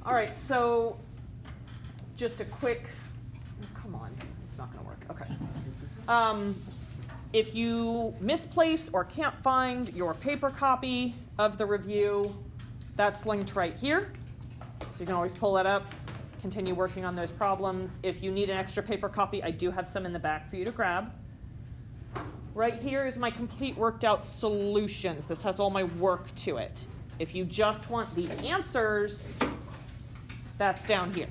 All right, so just a quick, come on, it's not going to work. Okay. If you misplaced or can't find your paper copy of the review, that's linked right here. So you can always pull that up, continue working on those problems. If you need an extra paper copy, I do have some in the back for you to grab. Right here is my complete worked out solutions. This has all my work to it. If you just want the answers, that's down here.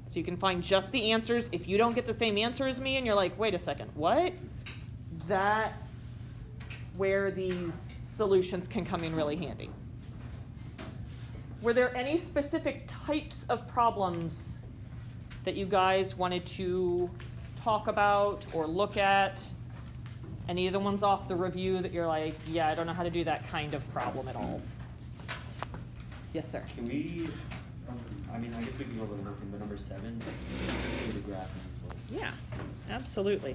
So you can find just the answers. If you don't get the same answer as me and you're like, wait a second, what? That's where these solutions can come in really handy. Were there any specific types of problems that you guys wanted to talk about or look at? Any of the ones off the review that you're like, yeah, I don't know how to do that kind of problem at all? Yes, sir. Can we, I mean, I guess we can go over the whole thing, but number 7, do the graph as well. Yeah, absolutely.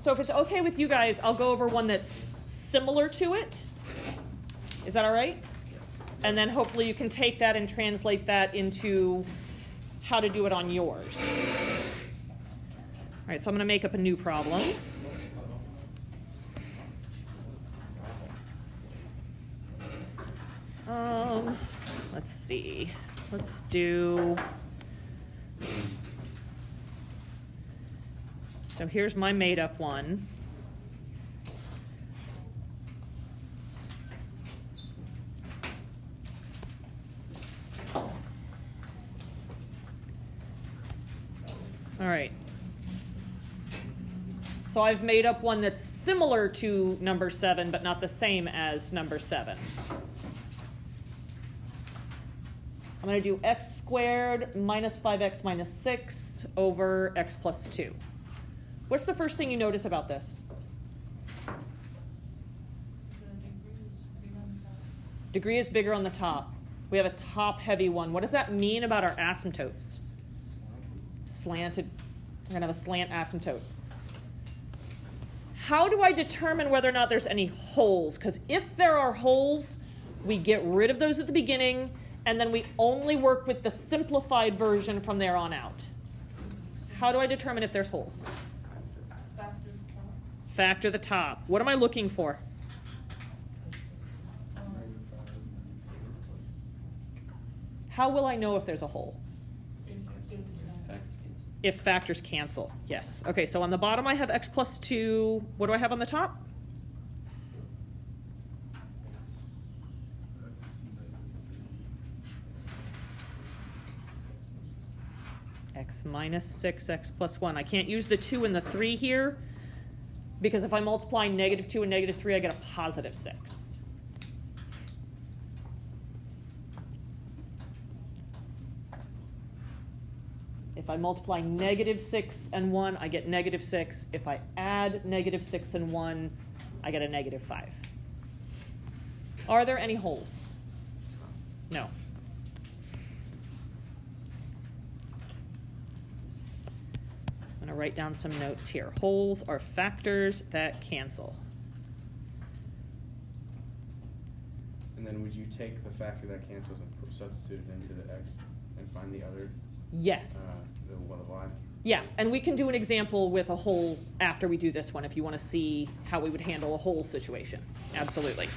So if it's okay with you guys, I'll go over one that's similar to it. Is that all right? And then hopefully you can take that and translate that into how to do it on yours. All right, so I'm going to make up a new problem. Let's see. Let's do... So here's my made-up one. All right. So I've made up one that's similar to number 7, but not the same as number 7. I'm going to do x squared minus 5x minus 6 over x plus 2. What's the first thing you notice about this? Degree is bigger on the top. We have a top-heavy one. What does that mean about our asymptotes? Slanted. We're going to have a slant asymptote. How do I determine whether or not there's any holes? Because if there are holes, we get rid of those at the beginning, and then we only work with the simplified version from there on out. How do I determine if there's holes? Factor the top. What am I looking for? How will I know if there's a hole? If factors cancel, yes. Okay, so on the bottom I have x plus 2. What do I have on the top? X minus 6, x plus 1. I can't use the 2 and the 3 here, because if I multiply negative 2 and negative 3, I get a positive 6. If I multiply negative 6 and 1, I get negative 6. If I add negative 6 and 1, I get a negative 5. Are there any holes? No. I'm going to write down some notes here. Holes are factors that cancel. And then would you take the factor that cancels and substitute it into the x and find the other? Yes. The y? Yeah, and we can do an example with a hole after we do this one if you want to see how we would handle a hole situation. Absolutely.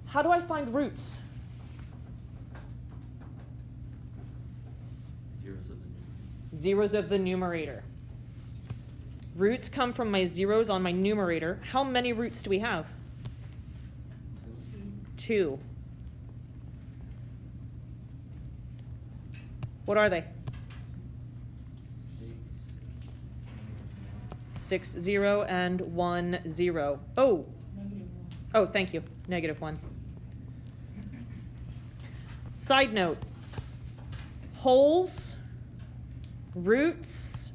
How do I find roots? Zeros of the numerator. Roots come from my zeros on my numerator. How many roots do we have? 2. What are they? 6, 0, and 1, 0. Oh. Oh, thank you. Negative 1. Side note. Holes, roots,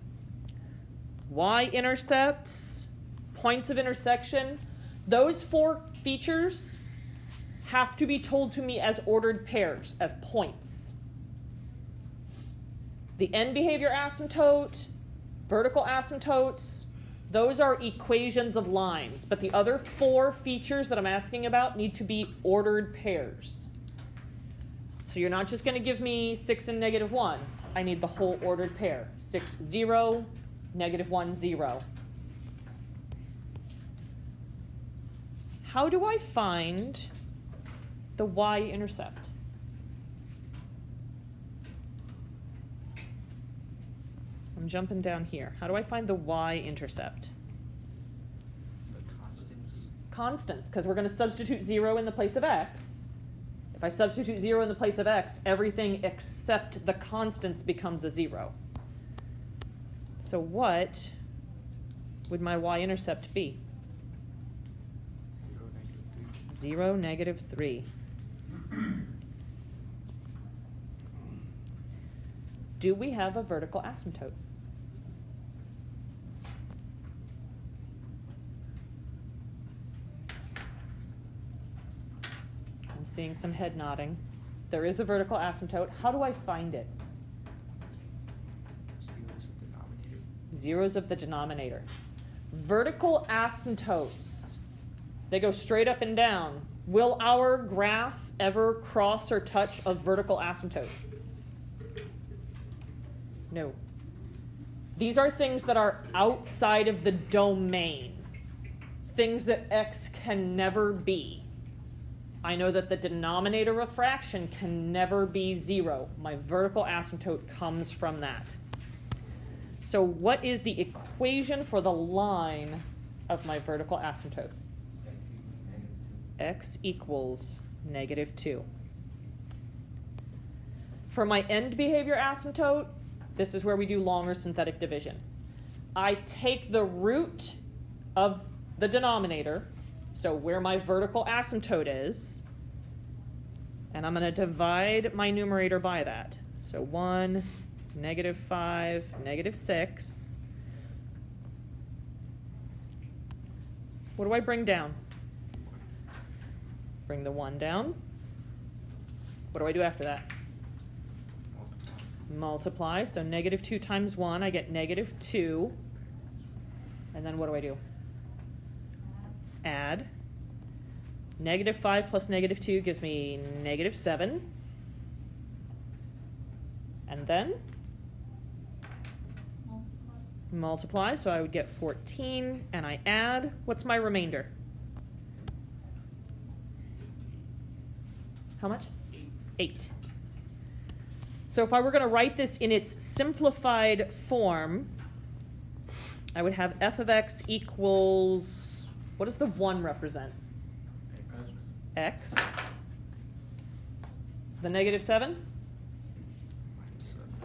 y-intercepts, points of intersection, those 4 features have to be told to me as ordered pairs, as points. The end behavior asymptote, vertical asymptotes, Those are equations of lines, but the other 4 features that I'm asking about need to be ordered pairs. So you're not just going to give me 6 and -1. I need the whole ordered pair. 6, 0, -1, 0. How do I find the y-intercept? I'm jumping down here. How do I find the y-intercept? The constants. Constants, because we're going to substitute 0 in the place of x. If I substitute 0 in the place of x, everything except the constants becomes a 0. So what would my y-intercept be? 0, -3. Do we have a vertical asymptote? I'm seeing some head nodding. There is a vertical asymptote. How do I find it? Zeros of the denominator. Vertical asymptotes, they go straight up and down. Will our graph ever cross or touch a vertical asymptote? No. These are things that are outside of the domain, things that x can never be. I know that the denominator of fraction can never be 0. My vertical asymptote comes from that. So what is the equation for the line of my vertical asymptote? X equals -2. For my end behavior asymptote, this is where we do longer synthetic division. I take the root of the denominator, so where my vertical asymptote is, and I'm going to divide my numerator by that. So 1, -5, -6. What do I bring down? Bring the 1 down. What do I do after that? Multiply. So -2 times 1, I get -2. And then what do I do? Add. -5 plus -2 gives me -7. And then multiply. So I would get 14. And I add. What's my remainder? How much? 8. So if I were going to write this in its simplified form, I would have f of x equals, what does the 1 represent? X. The -7?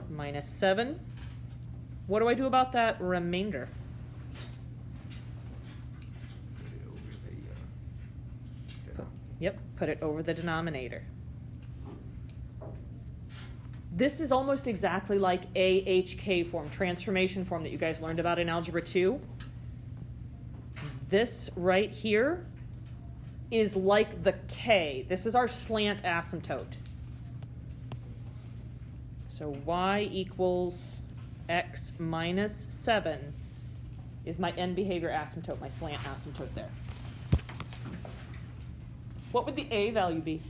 -7. What do I do about that remainder? Yep, put it over the denominator. This is almost exactly like AHK form, transformation form that you guys learned about in Algebra 2. This right here is like the K. This is our slant asymptote. So y equals x minus 7 is my end behavior asymptote, my slant asymptote there. What would the A value be?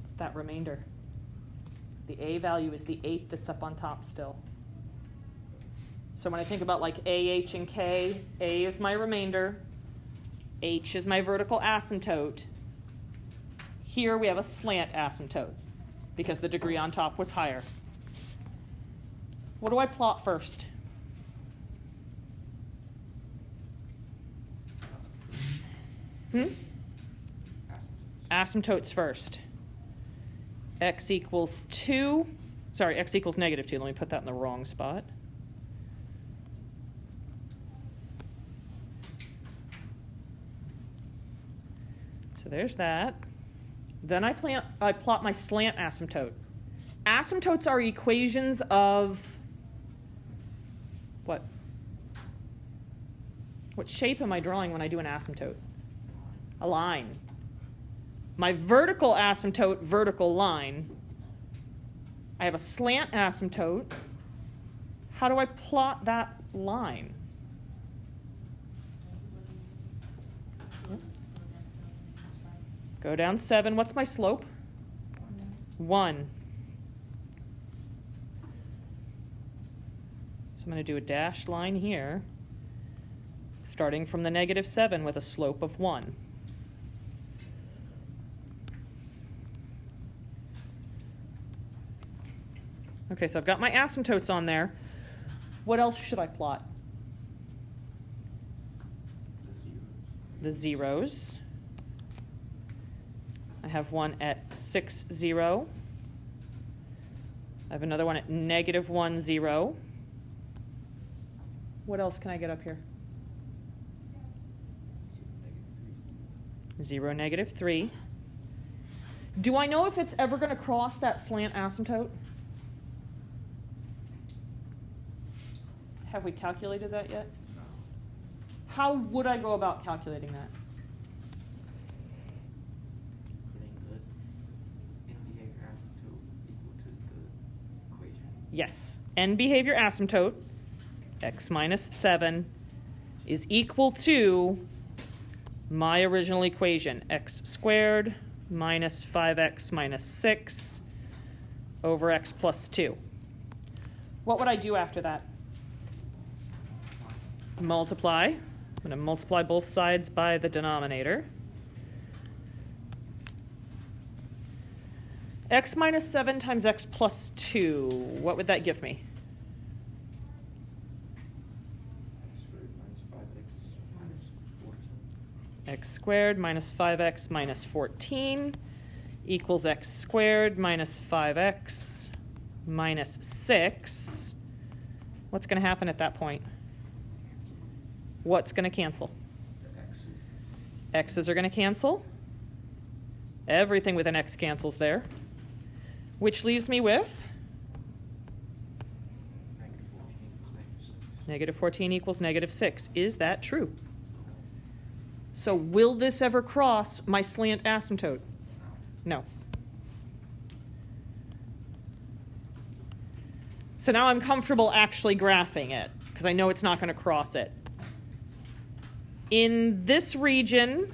It's that remainder. The A value is the 8 that's up on top still. So when I think about like A, H, and K, A is my remainder, H is my vertical asymptote. Here we have a slant asymptote because the degree on top was higher. What do I plot first? Asymptotes first. X equals 2. Sorry, x equals -2. Let me put that in the wrong spot. So there's that. Then I plot my slant asymptote. Asymptotes are equations of what? What shape am I drawing when I do an asymptote? A line. My vertical asymptote, vertical line. I have a slant asymptote. How do I plot that line? Go down 7. What's my slope? 1. So I'm going to do a dashed line here, starting from the -7 with a slope of 1. Okay, so I've got my asymptotes on there. What else should I plot? The zeros. I have one at 6, 0. I have another one at -1, 0. What else can I get up here? 0, -3. Do I know if it's ever going to cross that slant asymptote? Have we calculated that yet? No. How would I go about calculating that? Putting the end behavior asymptote equal to the equation. Yes. End behavior asymptote, x minus 7, is equal to my original equation, x squared minus 5x minus 6 over x plus 2. What would I do after that? Multiply. I'm going to multiply both sides by the denominator. X minus 7 times x plus 2. What would that give me? X squared minus 5x minus 14 equals x squared minus 5x minus 6. What's going to happen at that point? What's going to cancel? X's are going to cancel. Everything with an x cancels there. Which leaves me with? -14 equals -6. Is that true? So will this ever cross my slant asymptote? No. So now I'm comfortable actually graphing it, because I know it's not going to cross it. In this region,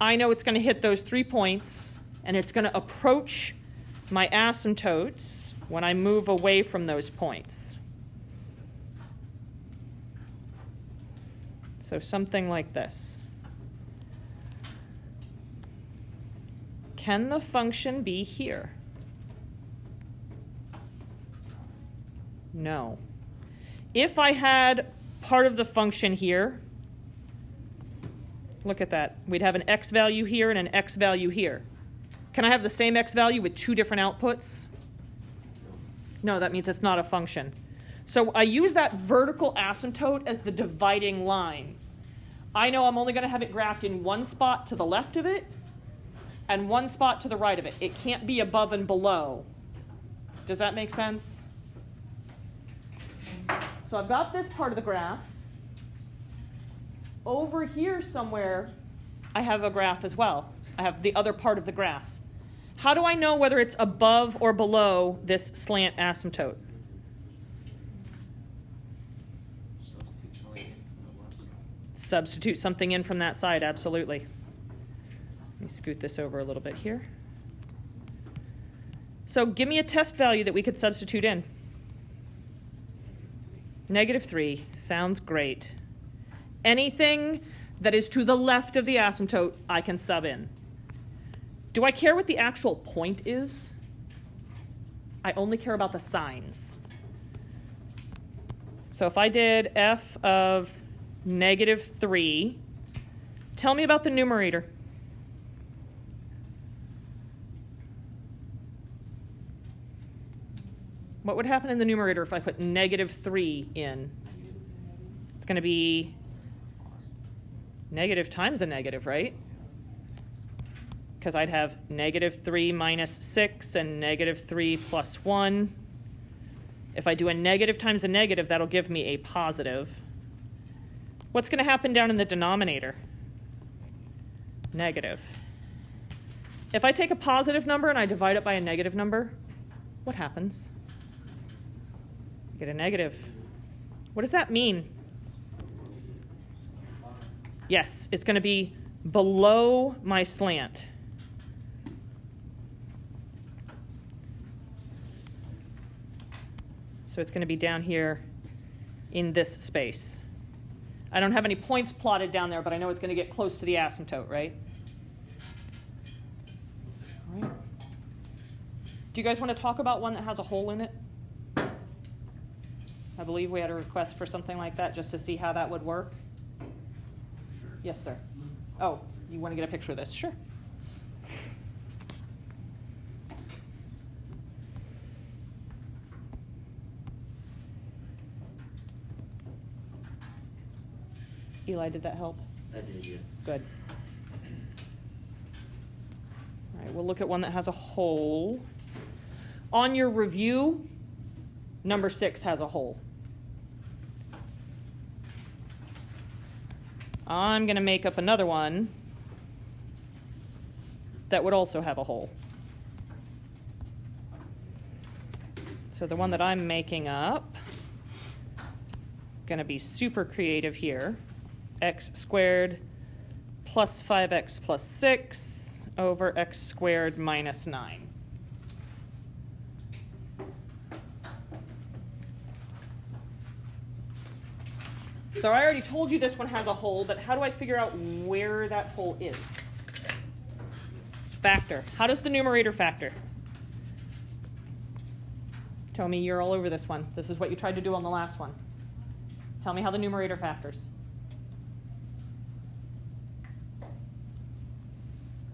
I know it's going to hit those 3 points, and it's going to approach my asymptotes when I move away from those points. So something like this. Can the function be here? No. If I had part of the function here, look at that. We'd have an x value here and an x value here. Can I have the same x value with 2 different outputs? No, that means it's not a function. So I use that vertical asymptote as the dividing line. I know I'm only going to have it graphed in one spot to the left of it and one spot to the right of it. It can't be above and below. Does that make sense? So I've got this part of the graph. Over here somewhere, I have a graph as well. I have the other part of the graph. How do I know whether it's above or below this slant asymptote? Substitute something in from that side, absolutely. Let me scoot this over a little bit here. So give me a test value that we could substitute in. -3, sounds great. Anything that is to the left of the asymptote, I can sub in. Do I care what the actual point is? I only care about the signs. So if I did f of -3, tell me about the numerator. What would happen in the numerator if I put -3 in? It's going to be negative times a negative, right? Because I'd have -3 minus 6 and -3 plus 1. If I do a negative times a negative, that'll give me a positive. What's going to happen down in the denominator? Negative. If I take a positive number and I divide it by a negative number, what happens? Get a negative. What does that mean? Yes, it's going to be below my slant. So it's going to be down here in this space. I don't have any points plotted down there, but I know it's going to get close to the asymptote, right? All right. Do you guys want to talk about one that has a hole in it? I believe we had a request for something like that just to see how that would work. Yes, sir. Oh, you want to get a picture of this? Sure. Eli, did that help? That did, yeah. Good. All right, we'll look at one that has a hole. On your review, number 6 has a hole. I'm going to make up another one that would also have a hole. So the one that I'm making up, going to be super creative here. X squared plus 5x plus 6 over x squared minus 9. So I already told you this one has a hole, but how do I figure out where that hole is? Factor. How does the numerator factor? Tommy, you're all over this one. This is what you tried to do on the last one. Tell me how the numerator factors.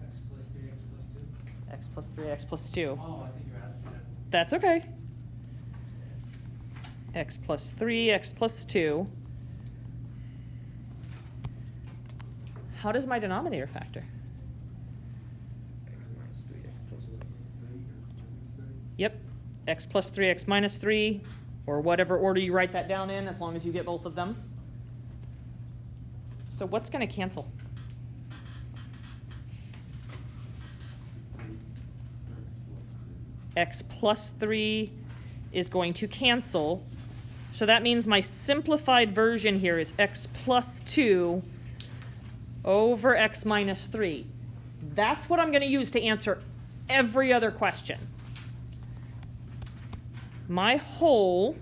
X plus 3, x plus 2. X plus 3, x plus 2. Oh, I think you're asking that. That's okay. X plus 3, x plus 2. How does my denominator factor? Yep, x plus 3, x minus 3, or whatever order you write that down in, as long as you get both of them. So what's going to cancel? X plus 3 is going to cancel. So that means my simplified version here is x plus 2 over x minus 3. That's what I'm going to use to answer every other question. My hole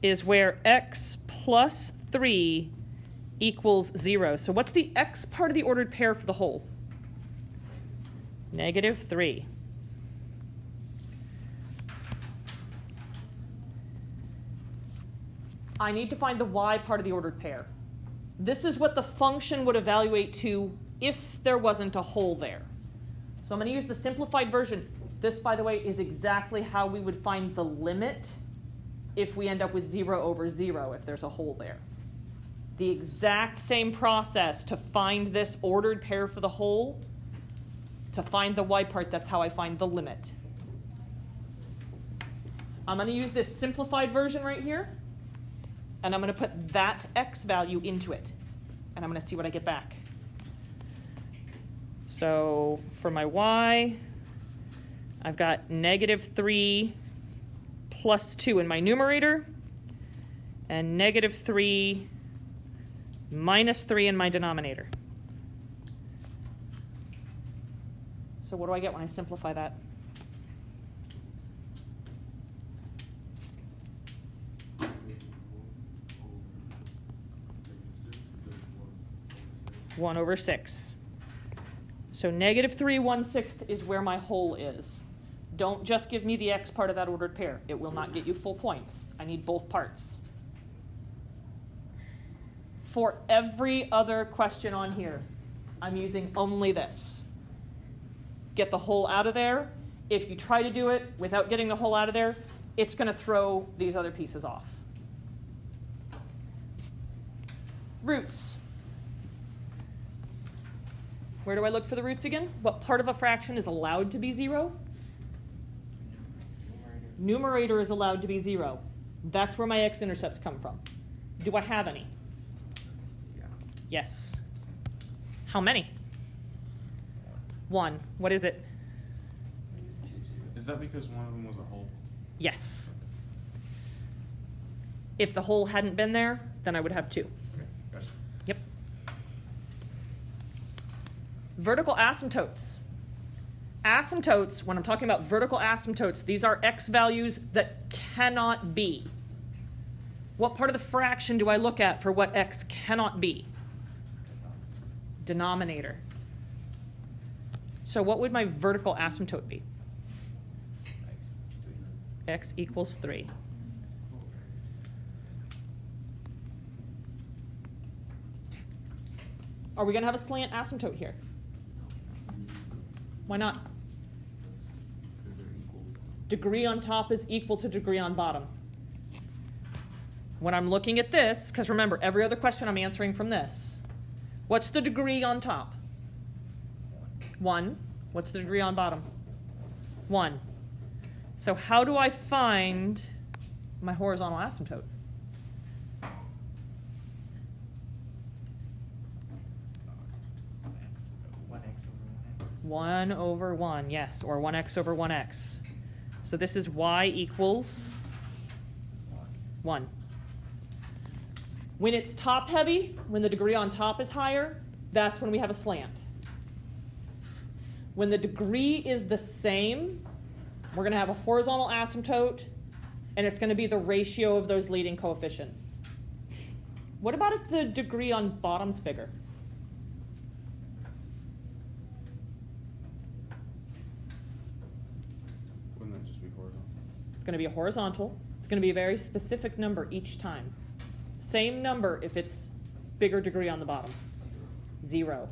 is where x plus 3 equals 0. So what's the x part of the ordered pair for the hole? Negative 3. I need to find the y part of the ordered pair. This is what the function would evaluate to if there wasn't a hole there. So I'm going to use the simplified version. This, by the way, is exactly how we would find the limit if we end up with 0 over 0 if there's a hole there. The exact same process to find this ordered pair for the hole, to find the y part, that's how I find the limit. I'm going to use this simplified version right here. And I'm going to put that x value into it. And I'm going to see what I get back. So for my y, I've got negative 3 plus 2 in my numerator, and negative 3 minus 3 in my denominator. So what do I get when I simplify that? One over 6. So negative 3 1/6 is where my hole is. Don't just give me the x part of that ordered pair. It will not get you full points. I need both parts. For every other question on here, I'm using only this. Get the hole out of there. If you try to do it without getting the hole out of there, it's going to throw these other pieces off. Roots. Where do I look for the roots again? What part of a fraction is allowed to be 0? Numerator is allowed to be 0. That's where my x-intercepts come from. Do I have any? Yeah. Yes. How many? 1. What is it? Is that because one of them was a hole? Yes. If the hole hadn't been there, then I would have 2. Okay, gotcha. Yep. Vertical asymptotes. Asymptotes, when I'm talking about vertical asymptotes, these are x values that cannot be. What part of the fraction do I look at for what x cannot be? Denominator. So what would my vertical asymptote be? X equals 3. Are we going to have a slant asymptote here? Why not? Because they're equal. Degree on top is equal to degree on bottom. When I'm looking at this, because remember, every other question I'm answering from this. What's the degree on top? 1. What's the degree on bottom? 1. So how do I find my horizontal asymptote? One x over 1x. 1 over 1, yes, or 1x over 1x. So this is y equals 1. When it's top heavy, when the degree on top is higher, that's when we have a slant. When the degree is the same, we're going to have a horizontal asymptote, and it's going to be the ratio of those leading coefficients. What about if the degree on bottom's bigger? Wouldn't that just be horizontal? It's going to be a horizontal. It's going to be a very specific number each time. Same number if it's bigger degree on the bottom. 0.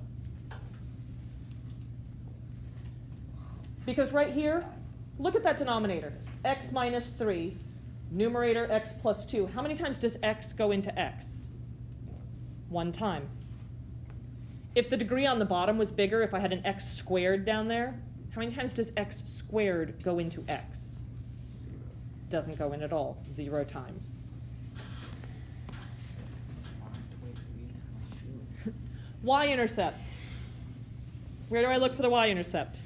Because right here, look at that denominator. X minus 3, numerator x plus 2. How many times does x go into x? 1 time. If the degree on the bottom was bigger, if I had an x squared down there, how many times does x squared go into x? Doesn't go in at all. 0 times. Y-intercept. Where do I look for the y-intercept?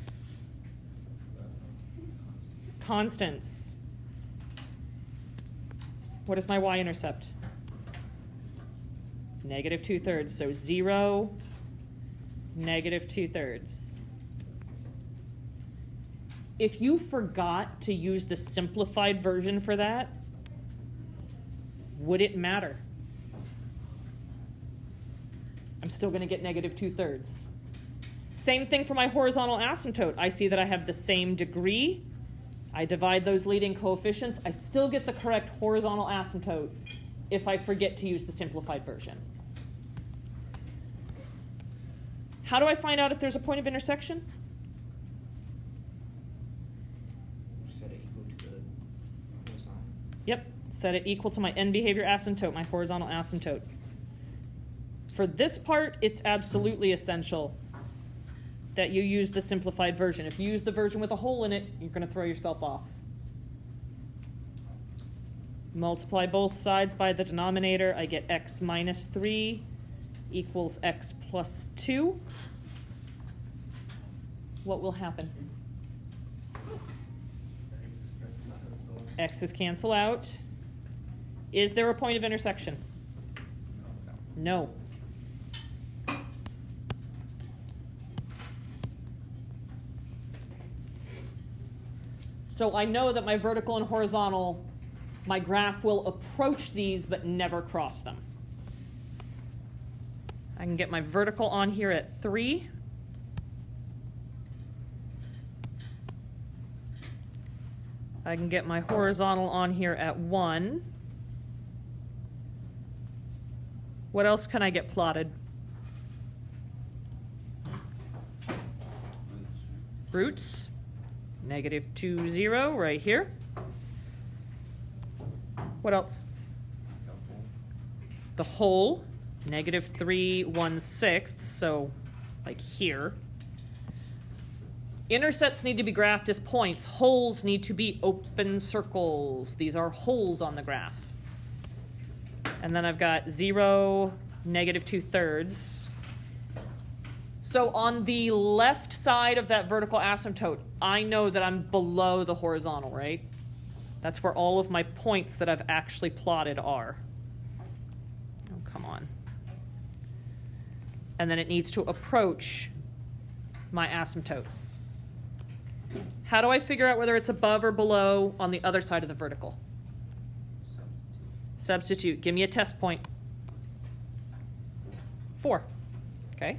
Constants. What is my y-intercept? Negative 2/3. So 0, negative 2/3. If you forgot to use the simplified version for that, would it matter? I'm still going to get negative 2/3. Same thing for my horizontal asymptote. I see that I have the same degree. I divide those leading coefficients. I still get the correct horizontal asymptote if I forget to use the simplified version. How do I find out if there's a point of intersection? Set it equal to the horizontal. Yep, set it equal to my end behavior asymptote, my horizontal asymptote. For this part, it's absolutely essential that you use the simplified version. If you use the version with a hole in it, you're going to throw yourself off. Multiply both sides by the denominator. I get x minus 3 equals x plus 2. What will happen? X's cancel out. Is there a point of intersection? No. So I know that my vertical and horizontal, my graph will approach these but never cross them. I can get my vertical on here at 3. I can get my horizontal on here at 1. What else can I get plotted? Roots. Negative 2, 0 right here. What else? The whole. Negative 3, 1/6, so like here. Intercepts need to be graphed as points. Holes need to be open circles. These are holes on the graph. And then I've got 0, negative 2/3. So on the left side of that vertical asymptote, I know that I'm below the horizontal, right? That's where all of my points that I've actually plotted are. Oh, come on. And then it needs to approach my asymptotes. How do I figure out whether it's above or below on the other side of the vertical? Substitute. Give me a test point. 4. Okay.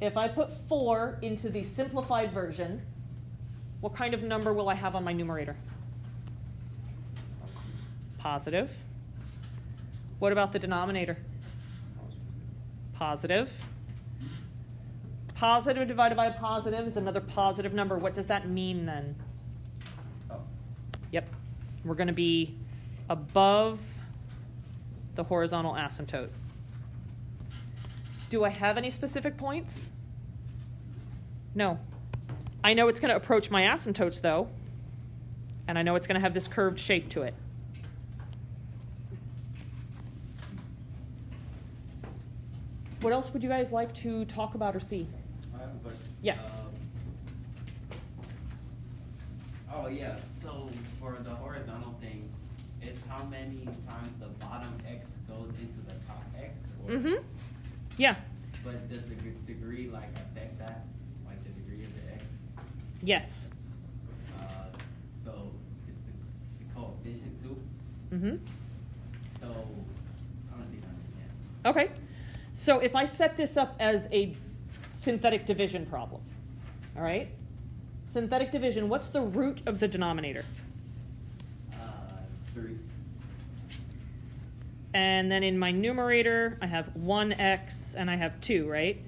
If I put 4 into the simplified version, what kind of number will I have on my numerator? Positive. What about the denominator? Positive. Positive divided by positive is another positive number. What does that mean then? Yep. We're going to be above the horizontal asymptote. Do I have any specific points? No. I know it's going to approach my asymptotes, though, and I know it's going to have this curved shape to it. What else would you guys like to talk about or see? I have a question. Yes. Oh yeah, so for the horizontal thing, it's how many times the bottom x goes into the top x? Or, Mm-hmm. Yeah. But does the degree like affect that? Like the degree of the x? Yes. So it's the coefficient too? Mm-hmm. So I don't think I understand. Okay. So if I set this up as a synthetic division problem, all right? Synthetic division, what's the root of the denominator? 3. And then in my numerator, I have 1x and I have 2, right?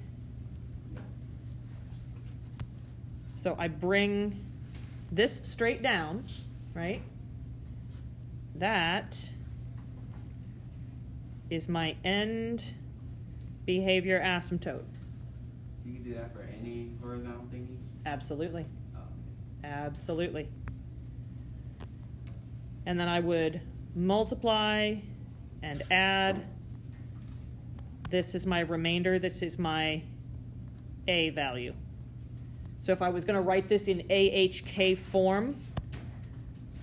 So I bring this straight down, right? That is my end behavior asymptote. You can do that for any horizontal thingy? Absolutely. Oh, Absolutely. And then I would multiply and add. This is my remainder. This is my A value. So if I was going to write this in AHK form,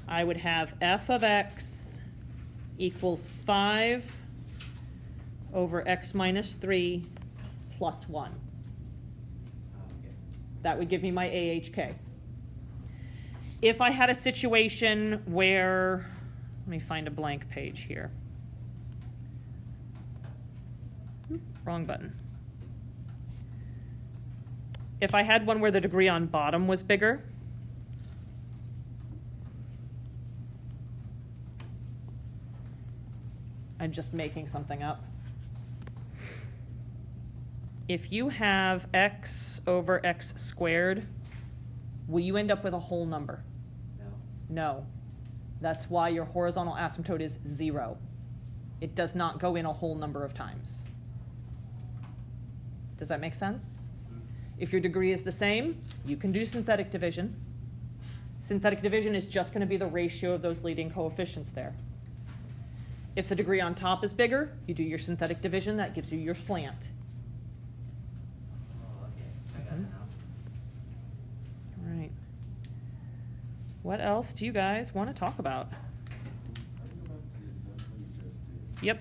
I would have f of x equals 5 over x minus 3 plus 1. okay. That would give me my AHK. If I had a situation where, let me find a blank page here. Wrong button. If I had one where the degree on bottom was bigger, I'm just making something up. If you have x over x squared, will you end up with a whole number? No. No. That's why your horizontal asymptote is 0. It does not go in a whole number of times. Does that make sense? If your degree is the same, you can do synthetic division. Synthetic division is just going to be the ratio of those leading coefficients there. If the degree on top is bigger, you do your synthetic division. That gives you your slant. Oh, okay. I got it now. All right. What else do you guys want to talk about? Yep,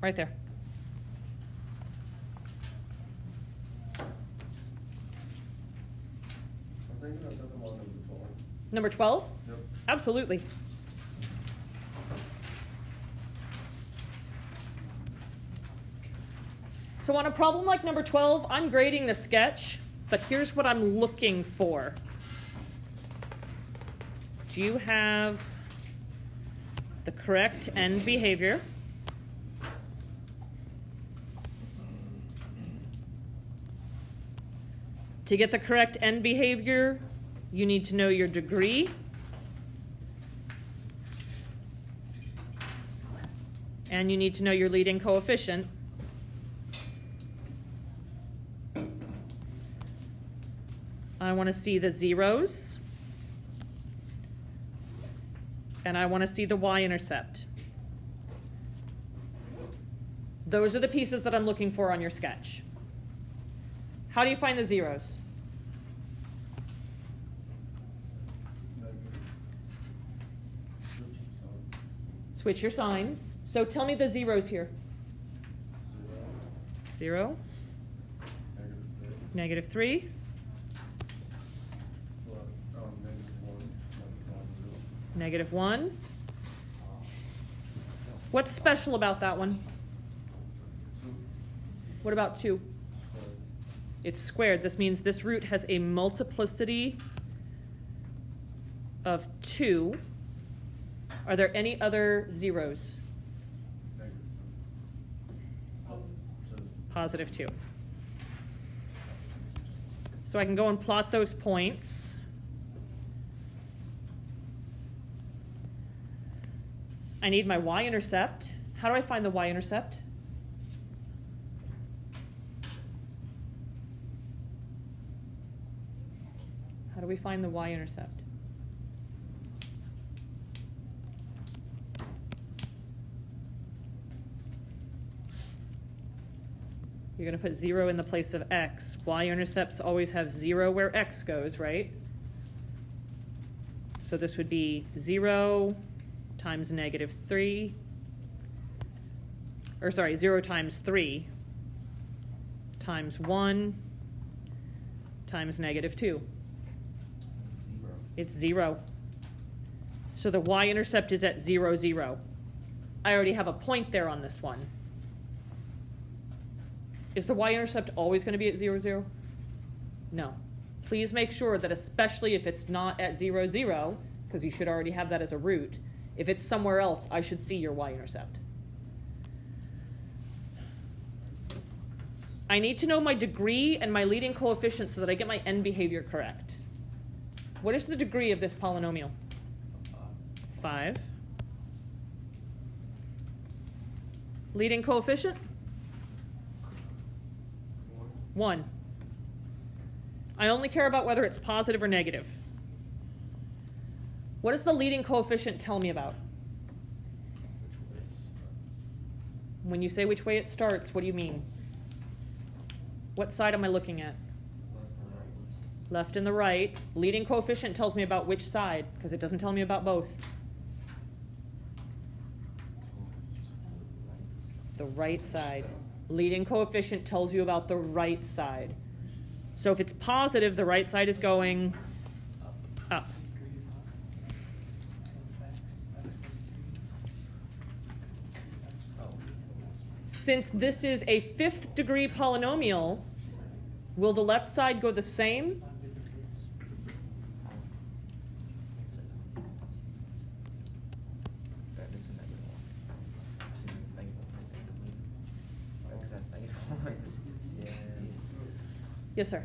right there. Number 12? Yep. Absolutely. So on a problem like number 12, I'm grading the sketch, but here's what I'm looking for. Do you have the correct end behavior? To get the correct end behavior, you need to know your degree and you need to know your leading coefficient. I want to see the zeros and I want to see the y-intercept. Those are the pieces that I'm looking for on your sketch. How do you find the zeros? Switch your signs. So tell me the zeros here. 0, -3, -1. What's special about that one? What about 2? It's squared. This means this root has a multiplicity of 2. Are there any other zeros? Positive 2. So I can go and plot those points. I need my y-intercept. How do I find the y-intercept? How do we find the y-intercept? You're going to put 0 in the place of x. Y-intercepts always have 0 where x goes, right? So this would be 0 times -3. Or sorry, 0 times 3 times 1 times -2. It's 0. So the y-intercept is at 0, 0. I already have a point there on this one. Is the y-intercept always going to be at 0, 0? No. Please make sure that, especially if it's not at 0, 0, because you should already have that as a root, if it's somewhere else, I should see your y-intercept. I need to know my degree and my leading coefficient so that I get my end behavior correct. What is the degree of this polynomial? 5. Leading coefficient? 1. I only care about whether it's positive or negative. What does the leading coefficient tell me about? When you say which way it starts, what do you mean? What side am I looking at? Left and the right. Leading coefficient tells me about which side, because it doesn't tell me about both. The right side. Leading coefficient tells you about the right side. So if it's positive, the right side is going up. Since this is a 5th degree polynomial, will the left side go the same? Yes, sir.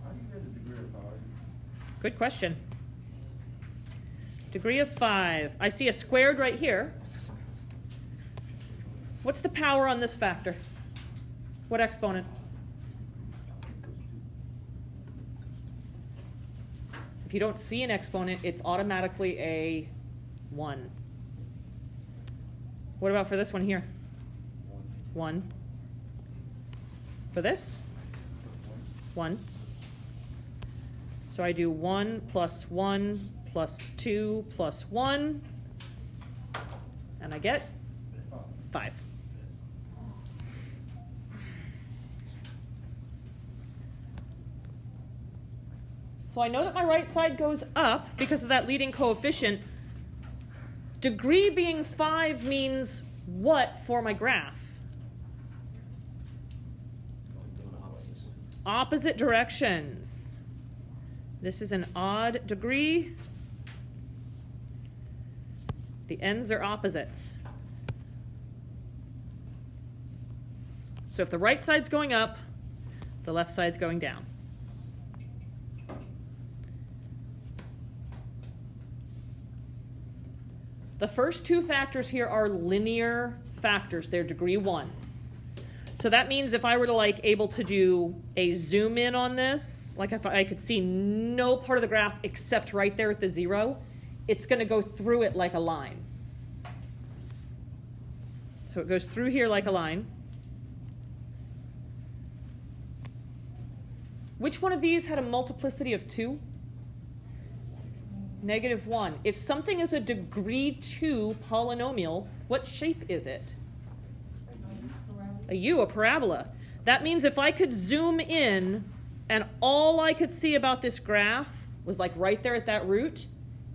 How do you get the degree of 5? Good question. Degree of 5. I see a squared right here. What's the power on this factor? What exponent? If you don't see an exponent, it's automatically a 1. What about for this one here? 1. For this? 1. So I do 1 plus 1 plus 2 plus 1, and I get 5. So I know that my right side goes up because of that leading coefficient. Degree being 5 means what for my graph? Opposite directions. This is an odd degree. The ends are opposites. So if the right side's going up, the left side's going down. The first 2 factors here are linear factors. They're degree 1. So that means if I were to able to do a zoom in on this, if I could see no part of the graph except right there at the 0, it's going to go through it like a line. So it goes through here like a line. Which one of these had a multiplicity of 2? -1. If something is a degree 2 polynomial, what shape is it? A U, a parabola. That means if I could zoom in and all I could see about this graph was like right there at that root,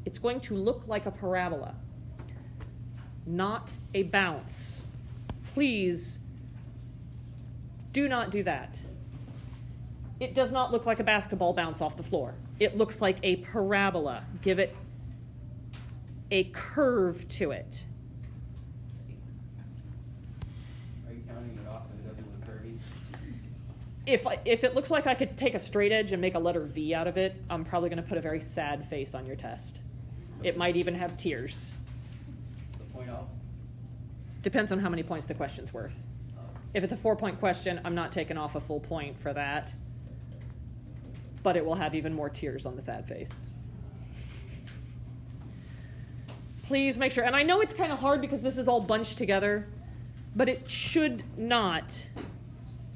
it's going to look like a parabola, not a bounce. Please do not do that. It does not look like a basketball bounce off the floor. It looks like a parabola. Give it a curve to it. Are you counting it off if it doesn't look curvy? If it looks like I could take a straight edge and make a letter V out of it, I'm probably going to put a very sad face on your test. It might even have tears. The point off? Depends on how many points the question's worth. If it's a 4-point question, I'm not taking off a full point for that. But it will have even more tears on the sad face. Please make sure, and I know it's kind of hard because this is all bunched together, but it should not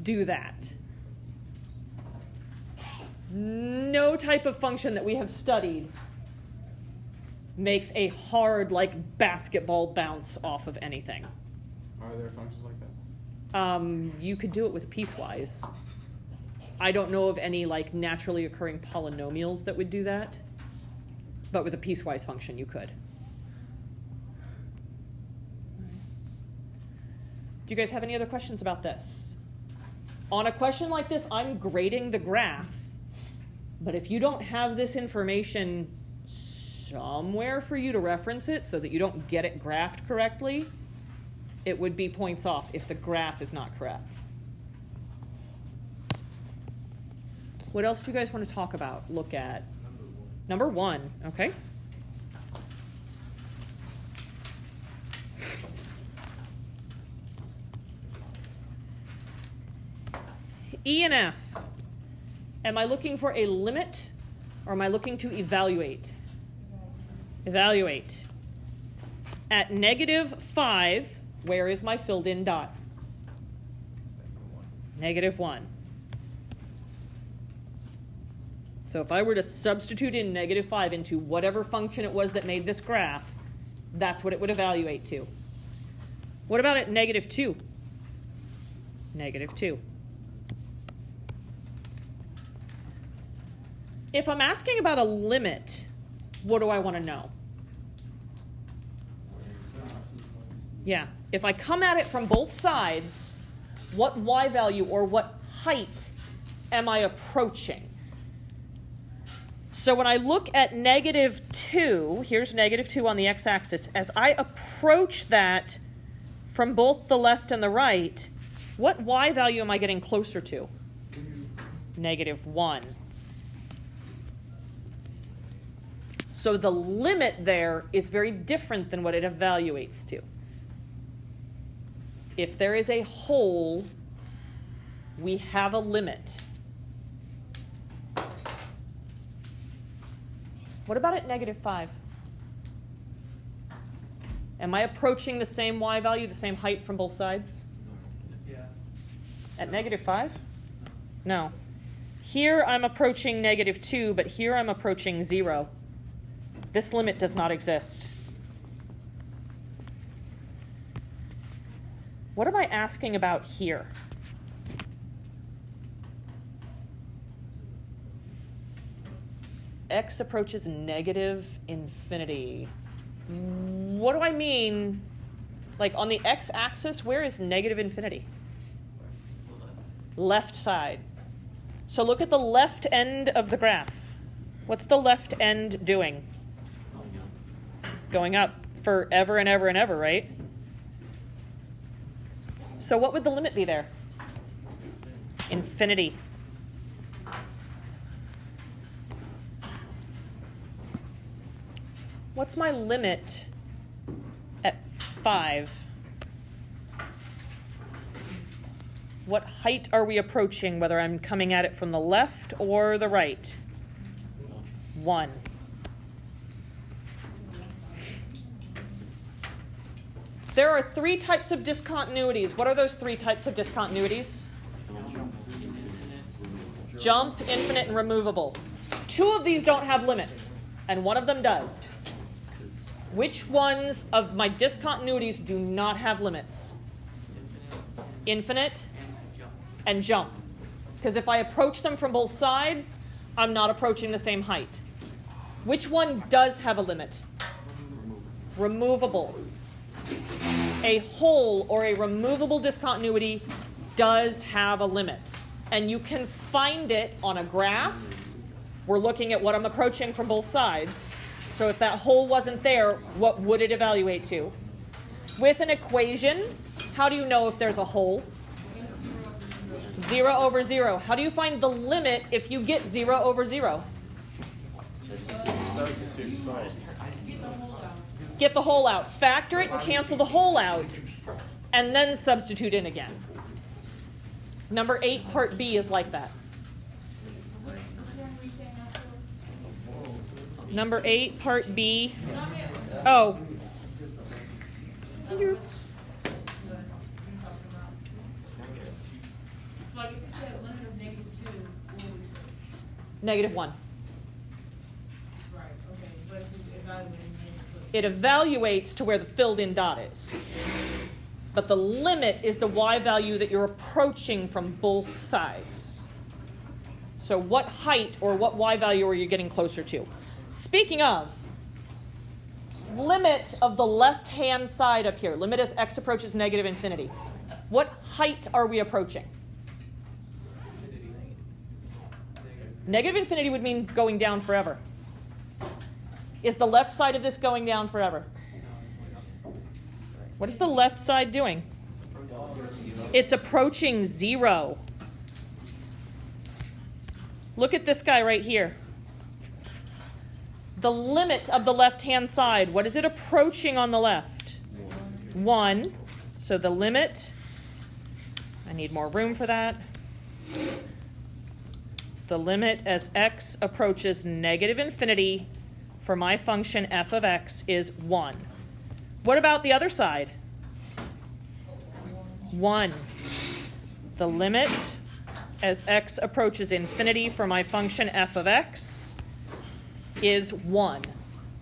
do that. No type of function that we have studied makes a hard, like, basketball bounce off of anything. Are there functions like that? You could do it with piecewise. I don't know of any like naturally occurring polynomials that would do that, but with a piecewise function you could. Do you guys have any other questions about this? On a question like this, I'm grading the graph, but if you don't have this information somewhere for you to reference it so that you don't get it graphed correctly, it would be points off if the graph is not correct. What else do you guys want to talk about, look at? Number one, okay. E and F. Am I looking for a limit or am I looking to evaluate? Evaluate. At -5, where is my filled in dot? -1. So if I were to substitute in -5 into whatever function it was that made this graph, that's what it would evaluate to. What about at -2? -2. If I'm asking about a limit, what do I want to know? Yeah, if I come at it from both sides, what y value or what height am I approaching? So when I look at -2, here's -2 on the x-axis, as I approach that from both the left and the right, what y value am I getting closer to? -1. So the limit there is very different than what it evaluates to. If there is a hole, we have a limit. What about at -5? Am I approaching the same y value, the same height from both sides? Yeah. At -5? No. Here I'm approaching -2, but here I'm approaching 0. This limit does not exist. What am I asking about here? X approaches -infinity. What do I mean? Like on the x-axis, where is -infinity? Left side. So look at the left end of the graph. What's the left end doing? Going up forever and ever and ever, right? So what would the limit be there? Infinity. What's my limit at 5? What height are we approaching, whether I'm coming at it from the left or the right? 1. There are 3 types of discontinuities. What are those 3 types of discontinuities? Jump, infinite, and removable. 2 of these don't have limits, and 1 of them does. Which ones of my discontinuities do not have limits? Infinite and jump. Because if I approach them from both sides, I'm not approaching the same height. Which one does have a limit? Removable. A whole or a removable discontinuity does have a limit. And you can find it on a graph. We're looking at what I'm approaching from both sides. So if that whole wasn't there, what would it evaluate to? With an equation, how do you know if there's a whole? 0 over 0. How do you find the limit if you get 0 over 0? Substitute and solve. Get the whole out. Factor it and cancel the whole out. And then substitute in again. Number 8, part B is like that. Number 8, part B. Oh. Like if you said limit of -2, what would we say? -1. Right, okay, but it's evaluating -2. It evaluates to where the filled in dot is. But the limit is the y value that you're approaching from both sides. So what height or what y value are you getting closer to? Speaking of, limit of the left-hand side up here, limit as x approaches negative infinity. What height are we approaching? Negative infinity would mean going down forever. Is the left side of this going down forever? What is the left side doing? It's approaching 0. Look at this guy right here. The limit of the left-hand side, what is it approaching on the left? 1. So the limit, I need more room for that. The limit as x approaches negative infinity for my function f of x is 1. What about the other side? 1. The limit as x approaches infinity for my function f of x is 1.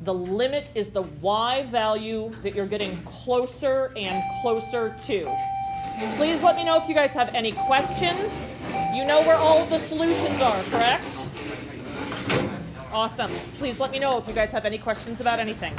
The limit is the y value that you're getting closer and closer to. Please let me know if you guys have any questions. You know where all of the solutions are, correct? Awesome. Please let me know if you guys have any questions about anything.